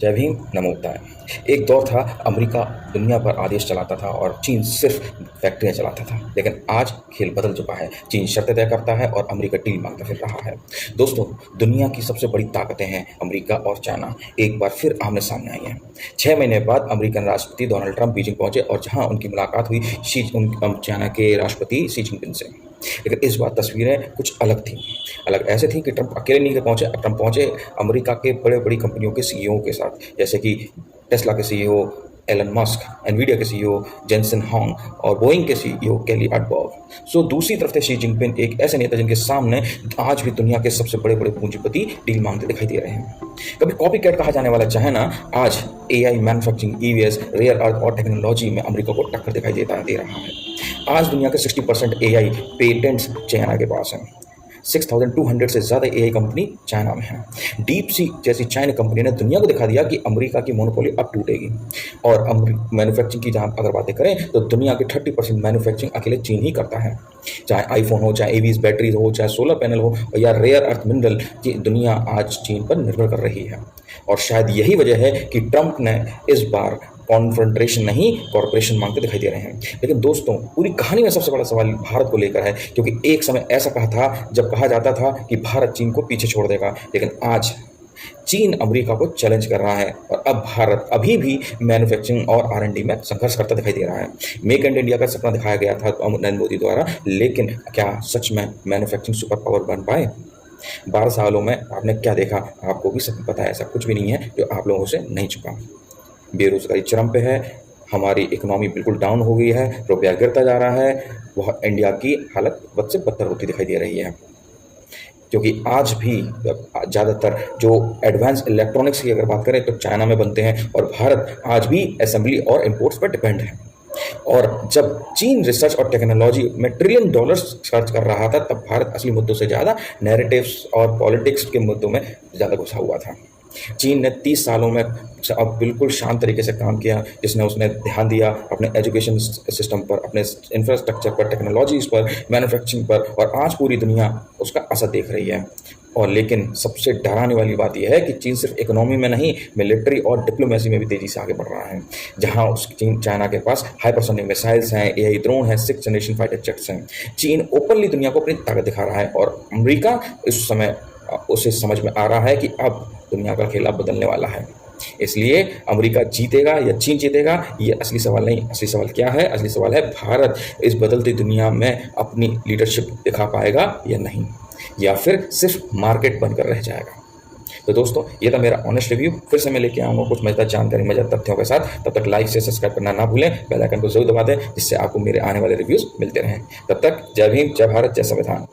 जय भीम, नमो बुद्धाय। एक दौर था, अमेरिका दुनिया पर आदेश चलाता था और चीन सिर्फ फैक्ट्रियां चलाता था। लेकिन आज खेल बदल चुका है। चीन शर्तें तय करता है और अमेरिका डील मांगता फिर रहा है। दोस्तों, दुनिया की सबसे बड़ी ताकतें हैं अमेरिका और चाइना, एक बार फिर आमने सामने आई हैं। 6 महीने बाद अमेरिकन राष्ट्रपति डोनाल्ड ट्रंप बीजिंग पहुंचे और जहां उनकी मुलाकात हुई चाइना के राष्ट्रपति शी जिनपिंग से। लेकिन इस बार तस्वीरें कुछ अलग थीं। अलग ऐसे थी कि ट्रंप अकेले नहीं पहुंचे। ट्रंप पहुंचे अमेरिका के बड़े बड़ी कंपनियों के सीईओ के साथ, जैसे कि टेस्ला के सीईओ एलन मस्क, एनवीडिया के सीईओ जेनसन होंग और बोइंग के सीईओ केली अडबर्ग। दूसरी तरफ थे शी जिनपिंग, एक ऐसे नेता जिनके सामने आज भी दुनिया के सबसे बड़े बड़े पूंजीपति डील मांगते दिखाई दे रहे हैं। कभी कॉपी कैट कहा जाने वाला चाइना आज AI, manufacturing, EVs, rare earth और टेक्नोलॉजी में अमेरिका को टक्कर दिखाई दे रहा है। आज दुनिया के 60% एआई पेटेंट्स चाइना के पास हैं। 6200 से ज़्यादा एआई कंपनी चाइना में है। डीप सी जैसी चाइना कंपनी ने दुनिया को दिखा दिया कि अमेरिका की मोनोपोली अब टूटेगी। और मैन्युफैक्चरिंग की जहाँ अगर बातें करें तो दुनिया की 30% मैन्युफैक्चरिंग अकेले चीन ही करता है। चाहे आईफोन हो, चाहे एवीज बैटरीज हो, चाहे सोलर पैनल हो या रेयर अर्थ मिनरल की दुनिया आज चीन पर निर्भर कर रही है। और शायद यही वजह है कि ट्रंप ने इस बार कॉन्फ्रंट्रेशन नहीं, कॉर्पोरेशन मांगते दिखाई दे रहे हैं। लेकिन दोस्तों, पूरी कहानी में सबसे बड़ा सवाल भारत को लेकर है, क्योंकि एक समय ऐसा कहा था जब कहा जाता था कि भारत चीन को पीछे छोड़ देगा। लेकिन आज चीन अमेरिका को चैलेंज कर रहा है और अब भारत अभी भी मैन्युफैक्चरिंग और R&D में संघर्ष करता दिखाई दे रहा है। मेक इन इंडिया का सपना दिखाया गया था नरेंद्र मोदी द्वारा, लेकिन क्या सच में मैन्युफैक्चरिंग सुपर पावर बन पाए? 12 सालों में आपने क्या देखा? आपको भी सब पता है, ऐसा कुछ भी नहीं है जो आप लोगों से नहीं छुपा। बेरोजगारी चरम पे है, हमारी इकोनॉमी बिल्कुल डाउन हो गई है, रुपया गिरता जा रहा है। वह इंडिया की हालत बद से बदतर होती दिखाई दे रही है, क्योंकि आज भी ज़्यादातर जो एडवांस इलेक्ट्रॉनिक्स की अगर बात करें तो चाइना में बनते हैं और भारत आज भी असेंबली और इंपोर्ट्स पर डिपेंड है। और जब चीन रिसर्च और टेक्नोलॉजी में ट्रिलियन डॉलर्स खर्च कर रहा था, तब भारत असली मुद्दों से ज़्यादा नैरेटिव्स और पॉलिटिक्स के मुद्दों में ज़्यादा घुसा हुआ था। चीन ने 30 सालों में अब बिल्कुल शांत तरीके से काम किया, जिसने उसने ध्यान दिया अपने एजुकेशन सिस्टम पर, अपने इंफ्रास्ट्रक्चर पर, टेक्नोलॉजीज पर, मैन्युफैक्चरिंग पर, और आज पूरी दुनिया उसका असर देख रही है। और लेकिन सबसे डराने वाली बात यह है कि चीन सिर्फ इकोनॉमी में नहीं, मिलिट्री और डिप्लोमेसी में भी तेजी से आगे बढ़ रहा है। जहां चाइना के पास हाइपरसोनिक मिसाइल्स हैं, एआई ड्रोन है, 6th जनरेशन फाइटर जेट्स हैं। चीन ओपनली दुनिया को अपनी ताकत दिखा रहा है और अमेरिका इस समय उसे समझ में आ रहा है कि अब दुनिया का खेल बदलने वाला है। इसलिए अमेरिका जीतेगा या चीन जीतेगा, ये असली सवाल नहीं। असली सवाल क्या है? असली सवाल है भारत इस बदलती दुनिया में अपनी लीडरशिप दिखा पाएगा या नहीं, या फिर सिर्फ मार्केट बनकर रह जाएगा। तो दोस्तों, ये था मेरा ऑनेस्ट रिव्यू। फिर से मैं लेके आऊँगा कुछ मजेदार जानकारी, मजेदार तथ्यों के साथ। तब तक लाइक से सब्सक्राइब करना ना भूलें, बेल आइकन को जरूर दबा दें, जिससे आपको मेरे आने वाले रिव्यूज़ मिलते रहें। तब तक जय भीम, जय भारत, जय संविधान।